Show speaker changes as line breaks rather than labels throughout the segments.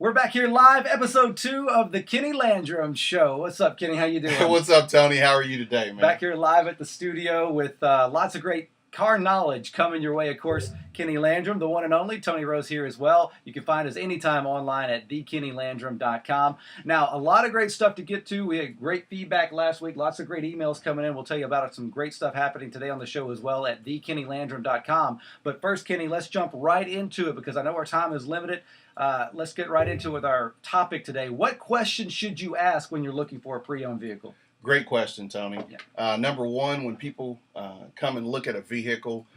We're back here live, episode 2 of the Kinny Landrum Show. What's up, Kenny? How you doing?
What's up, Tony? How are you today, man?
Back here live at the studio with lots of great car knowledge coming your way. Of course, Kinny Landrum, the one and only. Tony Rose here as well. You can find us anytime online at klandrum.com. Now, a lot of great stuff to get to. We had great feedback last week. Lots of great emails coming in. We'll tell you about some great stuff happening today on the show as well at klandrum.com. But first, Kenny, let's jump right into it because I know our time is limited. Let's get right into it with our topic today. What questions should you ask when you're looking for a pre-owned vehicle?
Great question, Tony.
Yeah.
Number one, when people come and look at a vehicle,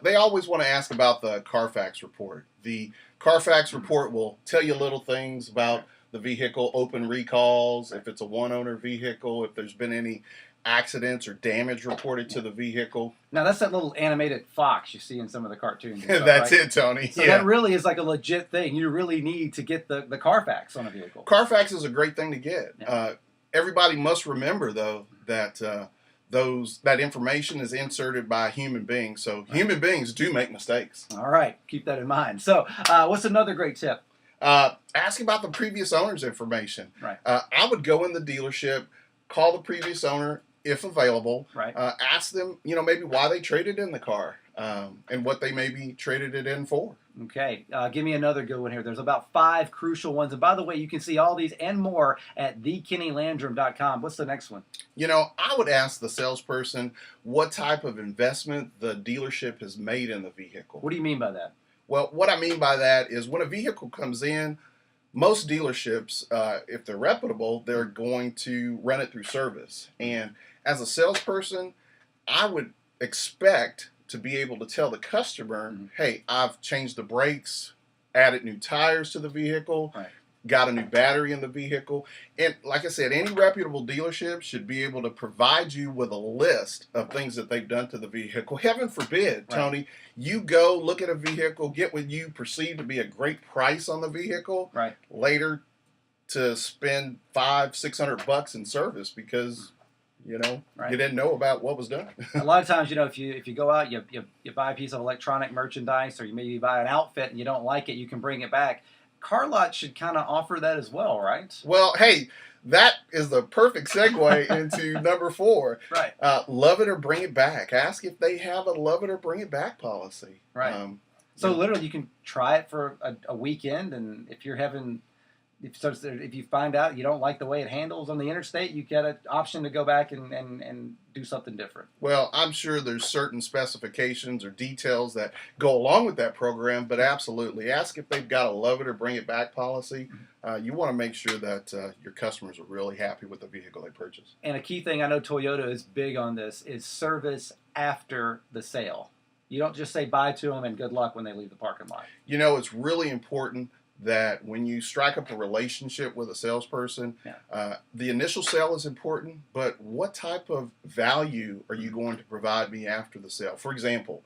they always want to ask about the Carfax report. The Carfax report will tell you little things about the vehicle, open recalls, if it's a one-owner vehicle, if there's been any accidents or damage reported to the vehicle.
Now, that's that little animated fox you see in some of the cartoons. Stuff,
That's
right?
it, Tony.
So that really is like a legit thing. You really need to get the Carfax on a vehicle.
Carfax is a great thing to get.
Yeah.
Everybody must remember, though, that that information is inserted by a human being. So human beings do make mistakes.
All right. Keep that in mind. So what's another great tip?
Ask about the previous owner's information.
Right.
I would go in the dealership, call the previous owner if available.
Right.
Ask them, maybe why they traded in the car and what they maybe traded it in for.
Okay. Give me another good one here. There's about 5 crucial ones. And by the way, you can see all these and more at klandrum.com. What's the next one?
I would ask the salesperson what type of investment the dealership has made in the vehicle.
What do you mean by that?
Well, what I mean by that is when a vehicle comes in, most dealerships, if they're reputable, they're going to run it through service. And as a salesperson, I would expect to be able to tell the customer, hey, I've changed the brakes, added new tires to the vehicle,
Right.
got a new battery in the vehicle. And like I said, any reputable dealership should be able to provide you with a list of things that they've done to the vehicle. Heaven forbid, Tony, you go look at a vehicle, get what you perceive to be a great price on the vehicle,
Right.
later to spend $500-600 in service because you didn't know about what was done.
A lot of times, if you go out, you buy a piece of electronic merchandise or you maybe buy an outfit and you don't like it, you can bring it back. Car lot should kind of offer that as well, right?
Well, hey, that is the perfect segue into number 4.
Right.
Love it or bring it back. Ask if they have a love it or bring it back policy.
Right. So literally, you can try it for a weekend, and if you're having, if you find out you don't like the way it handles on the interstate, you get an option to go back and do something different.
Well, I'm sure there's certain specifications or details that go along with that program, but absolutely, ask if they've got a love it or bring it back policy. You want to make sure that your customers are really happy with the vehicle they purchase.
And a key thing, I know Toyota is big on this, is service after the sale. You don't just say bye to them and good luck when they leave the parking lot.
It's really important that when you strike up a relationship with a salesperson, the initial sale is important, but what type of value are you going to provide me after the sale? For example,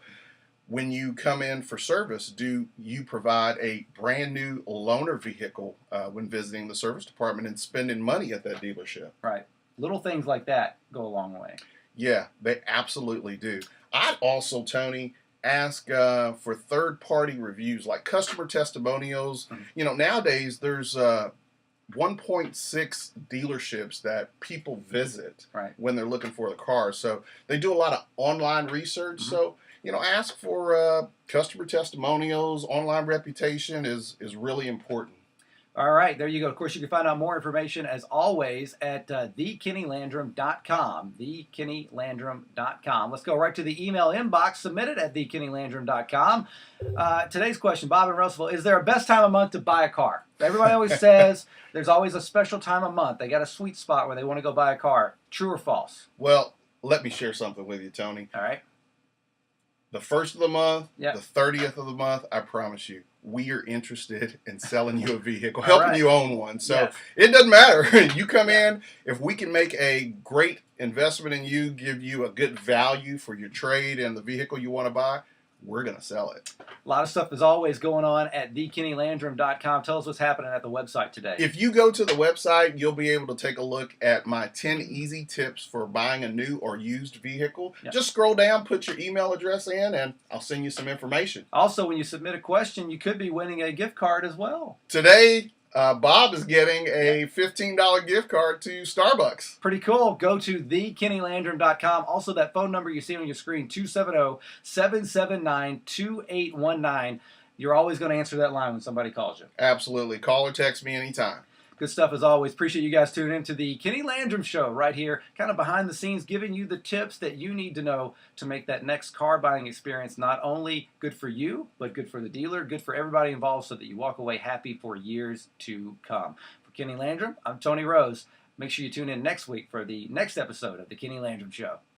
when you come in for service, do you provide a brand new loaner vehicle when visiting the service department and spending money at that dealership?
Right. Little things like that go a long way.
Yeah, they absolutely do. I'd also, Tony, ask for third-party reviews like customer testimonials. Nowadays there's 1.6 dealerships that people visit when they're looking for the car. So they do a lot of online research. So ask for customer testimonials. Online reputation is really important.
All right, there you go. Of course, you can find out more information, as always, at klandrum.com, klandrum.com. Let's go right to the email inbox. Submit it at klandrum.com. Today's question, Bob in Russellville, is there a best time of month to buy a car? Everybody always says there's always a special time of month. They got a sweet spot where they want to go buy a car. True or false?
Well, let me share something with you, Tony.
All right.
The 1st of the month,
the
30th of the month, I promise you, we are interested in selling you a vehicle, helping you own one. So it doesn't matter. You come in, if we can make a great investment in you, give you a good value for your trade and the vehicle you want to buy, we're going to sell it.
A lot of stuff is always going on at klandrum.com. Tell us what's happening at the website today.
If you go to the website, you'll be able to take a look at my 10 easy tips for buying a new or used vehicle. Just scroll down, put your email address in, and I'll send you some information.
Also, when you submit a question, you could be winning a gift card as well.
Today, Bob is getting a $15 gift card to Starbucks.
Pretty cool. Go to thekinnylandrum.com. Also, that phone number you see on your screen, 270-779-2819. You're always going to answer that line when somebody calls you.
Absolutely. Call or text me anytime.
Good stuff as always. Appreciate you guys tuning into the Kinny Landrum Show right here, kind of behind the scenes, giving you the tips that you need to know to make that next car buying experience not only good for you, but good for the dealer, good for everybody involved so that you walk away happy for years to come. For Kinny Landrum, I'm Tony Rose. Make sure you tune in next week for the next episode of the Kinny Landrum Show.